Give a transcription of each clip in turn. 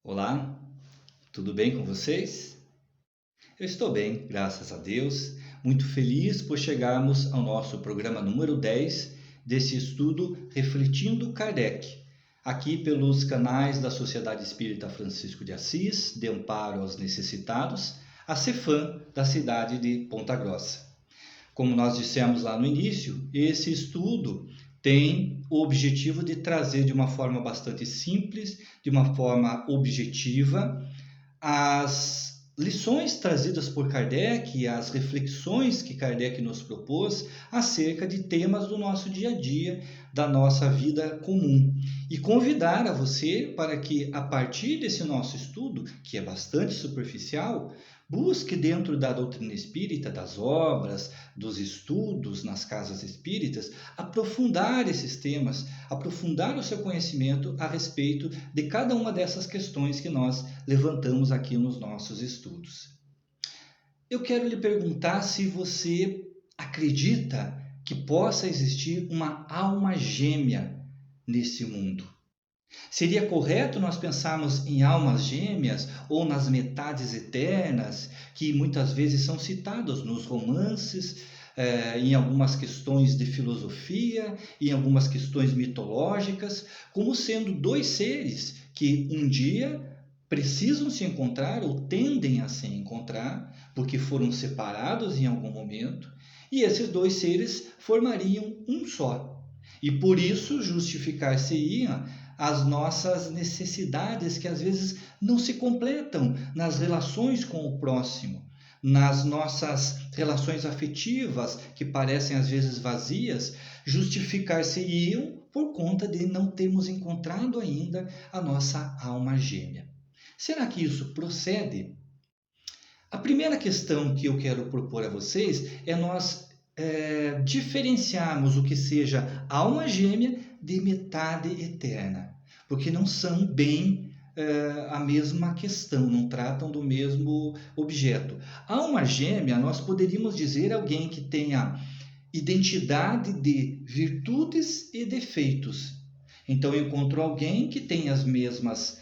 Olá, tudo bem com vocês? Eu estou bem, graças a Deus. Muito feliz por chegarmos ao nosso programa número 10 desse estudo Refletindo Kardec, aqui pelos canais da Sociedade Espírita Francisco de Assis, de Amparo aos Necessitados, a Cefam da cidade de Ponta Grossa. Como nós dissemos lá no início, esse estudo tem o objetivo de trazer de uma forma bastante simples, de uma forma objetiva, as lições trazidas por Kardec e as reflexões que Kardec nos propôs acerca de temas do nosso dia a dia, da nossa vida comum. E convidar a você para que, a partir desse nosso estudo, que é bastante superficial, busque dentro da doutrina espírita, das obras, dos estudos nas casas espíritas, aprofundar esses temas, aprofundar o seu conhecimento a respeito de cada uma dessas questões que nós levantamos aqui nos nossos estudos. Eu quero lhe perguntar se você acredita que possa existir uma alma gêmea nesse mundo. Seria correto nós pensarmos em almas gêmeas ou nas metades eternas, que muitas vezes são citadas nos romances, em algumas questões de filosofia, em algumas questões mitológicas, como sendo dois seres que um dia precisam se encontrar ou tendem a se encontrar, porque foram separados em algum momento, e esses dois seres formariam um só. E por isso justificar-se-ia as nossas necessidades que às vezes não se completam nas relações com o próximo, nas nossas relações afetivas que parecem às vezes vazias, justificar-se-iam por conta de não termos encontrado ainda a nossa alma gêmea. Será que isso procede? A primeira questão que eu quero propor a vocês é nós diferenciarmos o que seja alma gêmea de metade eterna, porque não são bem a mesma questão, não tratam do mesmo objeto. Alma gêmea, nós poderíamos dizer alguém que tenha identidade de virtudes e defeitos. Então, eu encontro alguém que tem as mesmas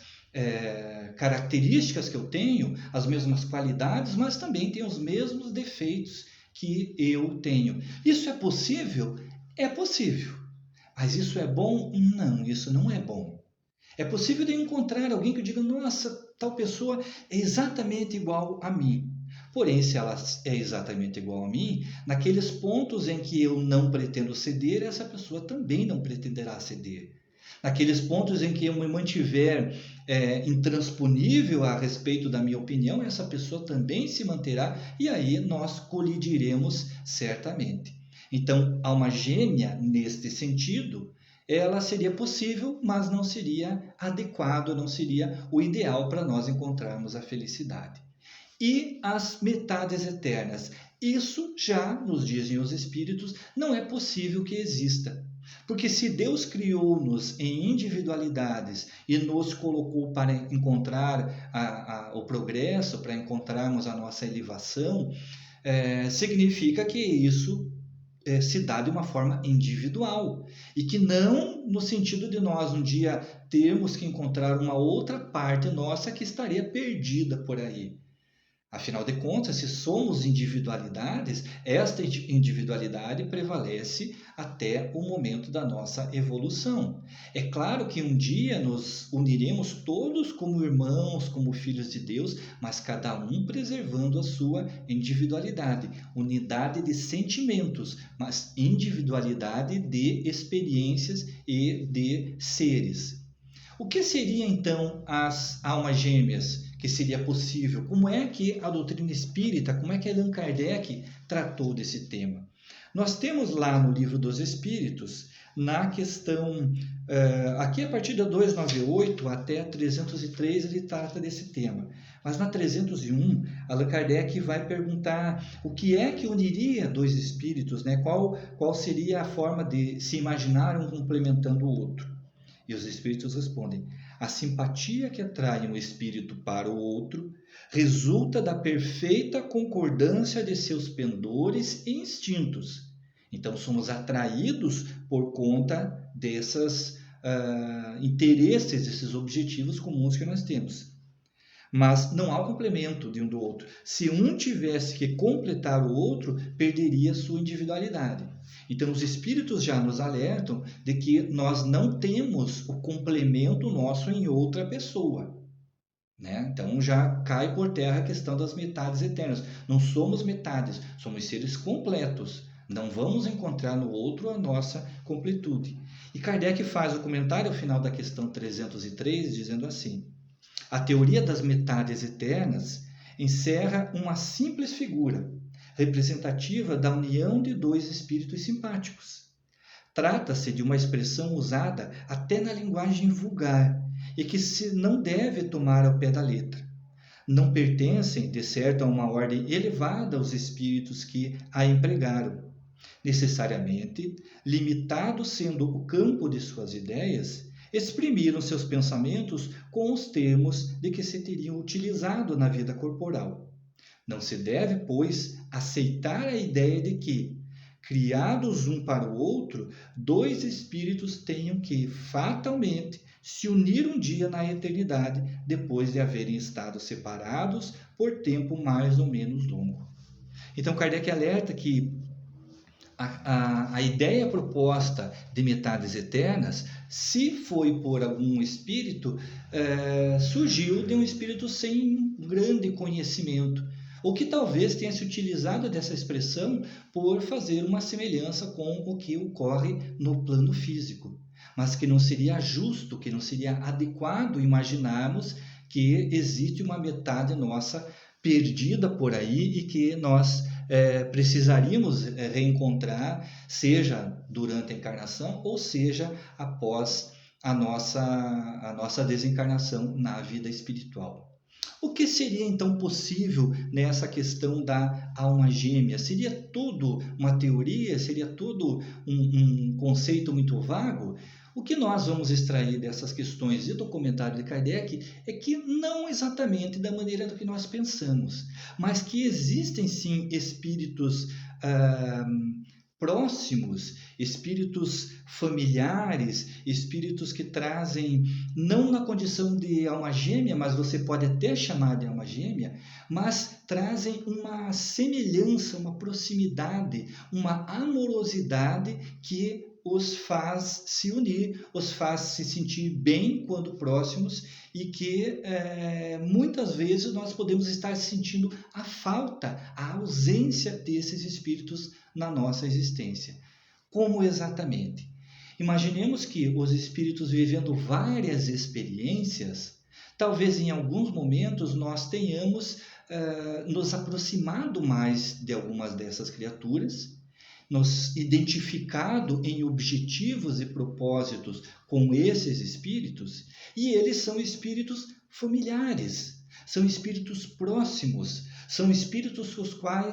características que eu tenho, as mesmas qualidades, mas também tem os mesmos defeitos que eu tenho. Isso é possível? É possível. Mas isso é bom? Não, isso não é bom. É possível de encontrar alguém que diga, nossa, tal pessoa é exatamente igual a mim. Porém, se ela é exatamente igual a mim, naqueles pontos em que eu não pretendo ceder, essa pessoa também não pretenderá ceder. Naqueles pontos em que eu me mantiver intransponível a respeito da minha opinião, essa pessoa também se manterá e aí nós colidiremos certamente. Então, alma gêmea, neste sentido, ela seria possível, mas não seria adequado, não seria o ideal para nós encontrarmos a felicidade. E as metades eternas, isso já, nos dizem os espíritos, não é possível que exista. Porque se Deus criou-nos em individualidades e nos colocou para encontrar o progresso, para encontrarmos a nossa elevação, significa que isso se dá de uma forma individual e que não no sentido de nós um dia termos que encontrar uma outra parte nossa que estaria perdida por aí. Afinal de contas, se somos individualidades, esta individualidade prevalece até o momento da nossa evolução. É claro que um dia nos uniremos todos como irmãos, como filhos de Deus, mas cada um preservando a sua individualidade, unidade de sentimentos, mas individualidade de experiências e de seres. O que seriam então as almas gêmeas? Que seria possível? Como é que a doutrina espírita, como é que Allan Kardec tratou desse tema? Nós temos lá no Livro dos Espíritos, na questão, aqui a partir da 298 até 303 ele trata desse tema. Mas na 301, Allan Kardec vai perguntar o que é que uniria dois espíritos, né? Qual seria a forma de se imaginar um complementando o outro? E os espíritos respondem: a simpatia que atrai um espírito para o outro resulta da perfeita concordância de seus pendores e instintos. Então, somos atraídos por conta desses interesses, desses objetivos comuns que nós temos. mas não há o complemento de um do outro. Se um tivesse que completar o outro, perderia sua individualidade. Então, os espíritos já nos alertam de que nós não temos o complemento nosso em outra pessoa, né? Então, já cai por terra a questão das metades eternas. Não somos metades, somos seres completos. Não vamos encontrar no outro a nossa completude. E Kardec faz o comentário ao final da questão 303, dizendo assim: a teoria das metades eternas encerra uma simples figura, representativa da união de dois espíritos simpáticos. Trata-se de uma expressão usada até na linguagem vulgar e que se não deve tomar ao pé da letra. Não pertencem, de certo, a uma ordem elevada os espíritos que a empregaram. Necessariamente, limitado sendo o campo de suas ideias, exprimiram seus pensamentos com os termos de que se teriam utilizado na vida corporal. Não se deve, pois, aceitar a ideia de que, criados um para o outro, dois espíritos tenham que, fatalmente, se unir um dia na eternidade, depois de haverem estado separados por tempo mais ou menos longo. Então, Kardec alerta que a ideia proposta de metades eternas, se foi por algum espírito, surgiu de um espírito sem grande conhecimento, ou que talvez tenha se utilizado dessa expressão por fazer uma semelhança com o que ocorre no plano físico, mas que não seria justo, que não seria adequado imaginarmos que existe uma metade nossa perdida por aí e que nós precisaríamos reencontrar, seja durante a encarnação ou seja após a nossa desencarnação na vida espiritual. O que seria então possível nessa questão da alma gêmea? Seria tudo uma teoria? Seria tudo um conceito muito vago? O que nós vamos extrair dessas questões e do comentário de Kardec é que não exatamente da maneira do que nós pensamos, mas que existem sim espíritos próximos, espíritos familiares, espíritos que trazem, não na condição de alma gêmea, mas você pode até chamar de alma gêmea, mas trazem uma semelhança, uma proximidade, uma amorosidade que os faz se unir, os faz se sentir bem quando próximos e que muitas vezes nós podemos estar sentindo a falta, a ausência desses espíritos na nossa existência. Como exatamente? Imaginemos que os espíritos vivendo várias experiências, talvez em alguns momentos nós tenhamos nos aproximado mais de algumas dessas criaturas, nos identificado em objetivos e propósitos com esses espíritos, e eles são espíritos familiares, são espíritos próximos, são espíritos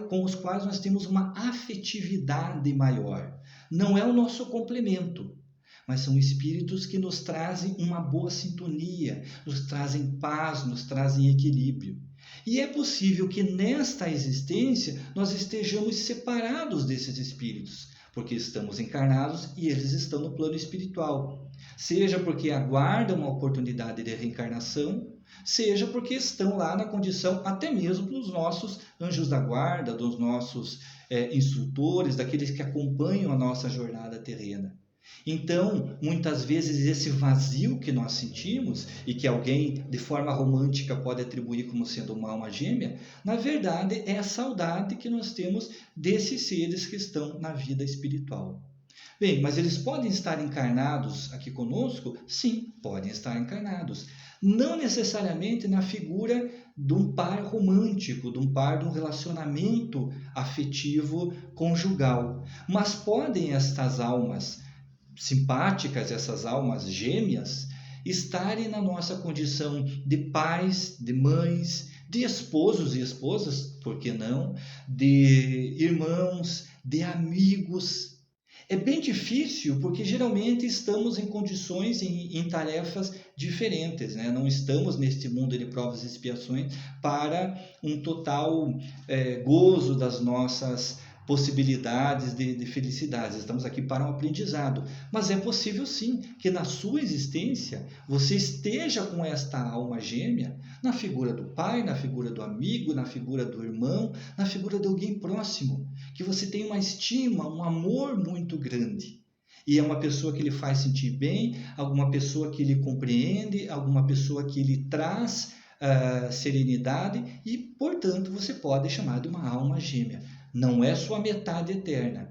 com os quais nós temos uma afetividade maior. Não é o nosso complemento, mas são espíritos que nos trazem uma boa sintonia, nos trazem paz, nos trazem equilíbrio. E é possível que nesta existência nós estejamos separados desses espíritos, porque estamos encarnados e eles estão no plano espiritual. Seja porque aguardam uma oportunidade de reencarnação, seja porque estão lá na condição até mesmo dos nossos anjos da guarda, dos nossos instrutores, daqueles que acompanham a nossa jornada terrena. Então, muitas vezes esse vazio que nós sentimos e que alguém de forma romântica pode atribuir como sendo uma alma gêmea, na verdade é a saudade que nós temos desses seres que estão na vida espiritual. Bem, mas eles podem estar encarnados aqui conosco? Sim, podem estar encarnados. Não necessariamente na figura de um par romântico, de um relacionamento afetivo conjugal, mas podem estas almas simpáticas, essas almas gêmeas, estarem na nossa condição de pais, de mães, de esposos e esposas, por que não? De irmãos, de amigos. É bem difícil porque geralmente estamos em condições, em tarefas diferentes, né? Não estamos neste mundo de provas e expiações para um total gozo das nossas possibilidades de felicidades. Estamos aqui para um aprendizado. Mas é possível sim que na sua existência você esteja com esta alma gêmea na figura do pai, na figura do amigo, na figura do irmão, na figura de alguém próximo, que você tem uma estima, um amor muito grande. E é uma pessoa que lhe faz sentir bem, alguma pessoa que lhe compreende, alguma pessoa que lhe traz serenidade e, portanto, você pode chamar de uma alma gêmea. Não é sua metade eterna.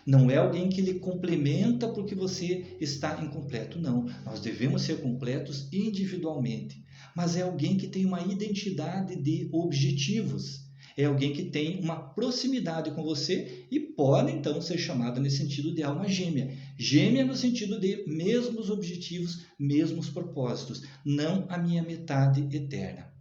Não é alguém que lhe complementa porque você está incompleto. Não, nós devemos ser completos individualmente. Mas é alguém que tem uma identidade de objetivos. É alguém que tem uma proximidade com você e pode, então, ser chamada nesse sentido de alma gêmea. Gêmea no sentido de mesmos objetivos, mesmos propósitos, não a minha metade eterna.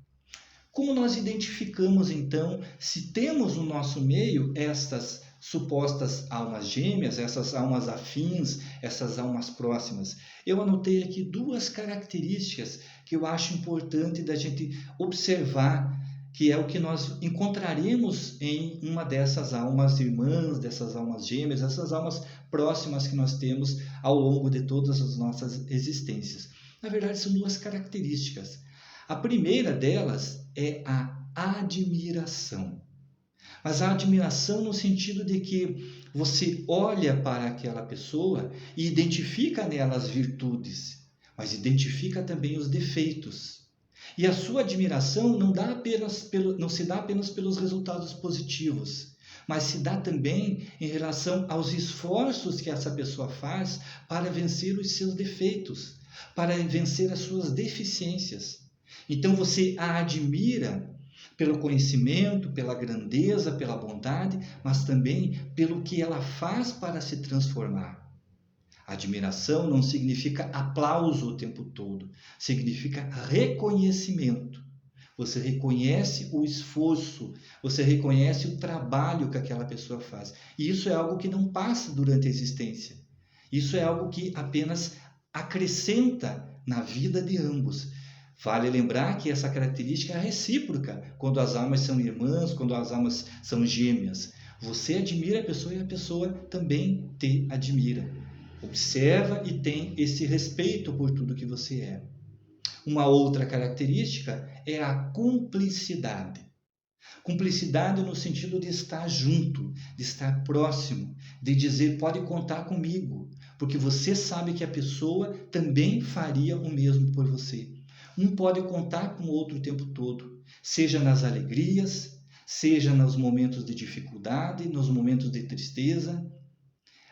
Como nós identificamos, então, se temos no nosso meio estas supostas almas gêmeas, essas almas afins, essas almas próximas? Eu anotei aqui 2 características que eu acho importante da gente observar, que é o que nós encontraremos em uma dessas almas irmãs, dessas almas gêmeas, essas almas próximas que nós temos ao longo de todas as nossas existências. Na verdade, são 2 características. A primeira delas é a admiração. Mas a admiração no sentido de que você olha para aquela pessoa e identifica nela as virtudes, mas identifica também os defeitos. E a sua admiração não se dá apenas pelos resultados positivos, mas se dá também em relação aos esforços que essa pessoa faz para vencer os seus defeitos, para vencer as suas deficiências. Então você a admira pelo conhecimento, pela grandeza, pela bondade, mas também pelo que ela faz para se transformar. Admiração não significa aplauso o tempo todo, significa reconhecimento. Você reconhece o esforço, você reconhece o trabalho que aquela pessoa faz. E isso é algo que não passa durante a existência. Isso é algo que apenas acrescenta na vida de ambos. Vale lembrar que essa característica é recíproca quando as almas são irmãs, quando as almas são gêmeas. Você admira a pessoa e a pessoa também te admira. Observa e tem esse respeito por tudo que você é. Uma outra característica é a cumplicidade. Cumplicidade no sentido de estar junto, de estar próximo, de dizer pode contar comigo, porque você sabe que a pessoa também faria o mesmo por você. Um pode contar com o outro o tempo todo, seja nas alegrias, seja nos momentos de dificuldade, nos momentos de tristeza.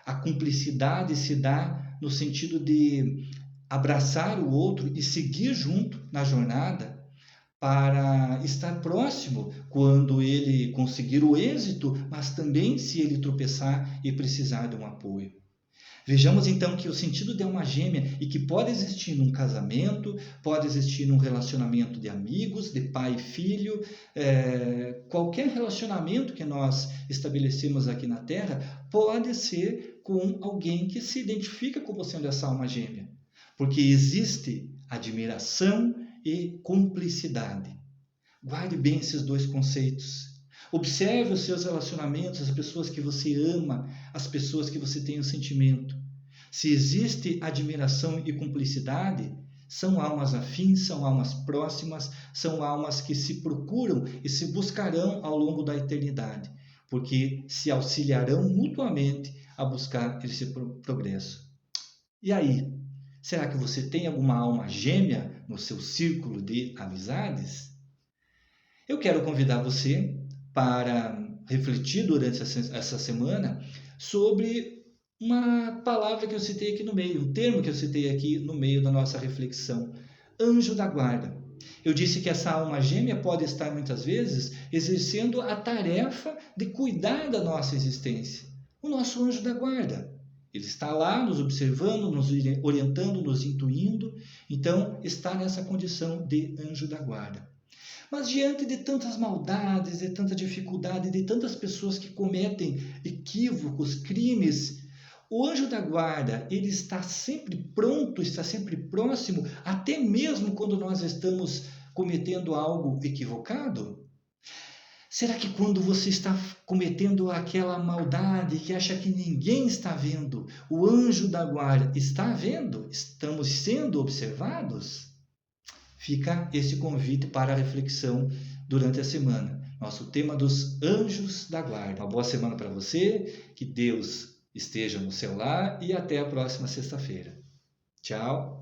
A cumplicidade se dá no sentido de abraçar o outro e seguir junto na jornada para estar próximo quando ele conseguir o êxito, mas também se ele tropeçar e precisar de um apoio. Vejamos então que o sentido de alma gêmea e que pode existir num casamento, pode existir num relacionamento de amigos, de pai e filho, qualquer relacionamento que nós estabelecemos aqui na Terra pode ser com alguém que se identifica como sendo essa alma gêmea, porque existe admiração e cumplicidade. Guarde bem esses 2 conceitos. Observe os seus relacionamentos, as pessoas que você ama, as pessoas que você tem um sentimento. Se existe admiração e cumplicidade, são almas afins, são almas próximas, são almas que se procuram e se buscarão ao longo da eternidade, porque se auxiliarão mutuamente a buscar esse progresso. E aí, será que você tem alguma alma gêmea no seu círculo de amizades? Eu quero convidar você para refletir durante essa semana sobre uma palavra que eu citei aqui no meio, um termo que eu citei aqui no meio da nossa reflexão: anjo da guarda. Eu disse que essa alma gêmea pode estar muitas vezes exercendo a tarefa de cuidar da nossa existência, o nosso anjo da guarda. Ele está lá nos observando, nos orientando, nos intuindo, então está nessa condição de anjo da guarda. Mas diante de tantas maldades, de tanta dificuldade, de tantas pessoas que cometem equívocos, crimes, o anjo da guarda, ele está sempre pronto, está sempre próximo, até mesmo quando nós estamos cometendo algo equivocado? Será que quando você está cometendo aquela maldade que acha que ninguém está vendo, o anjo da guarda está vendo? Estamos sendo observados? Fica esse convite para a reflexão durante a semana. Nosso tema dos anjos da guarda. Uma boa semana para você, que Deus esteja no seu lar e até a próxima sexta-feira. Tchau!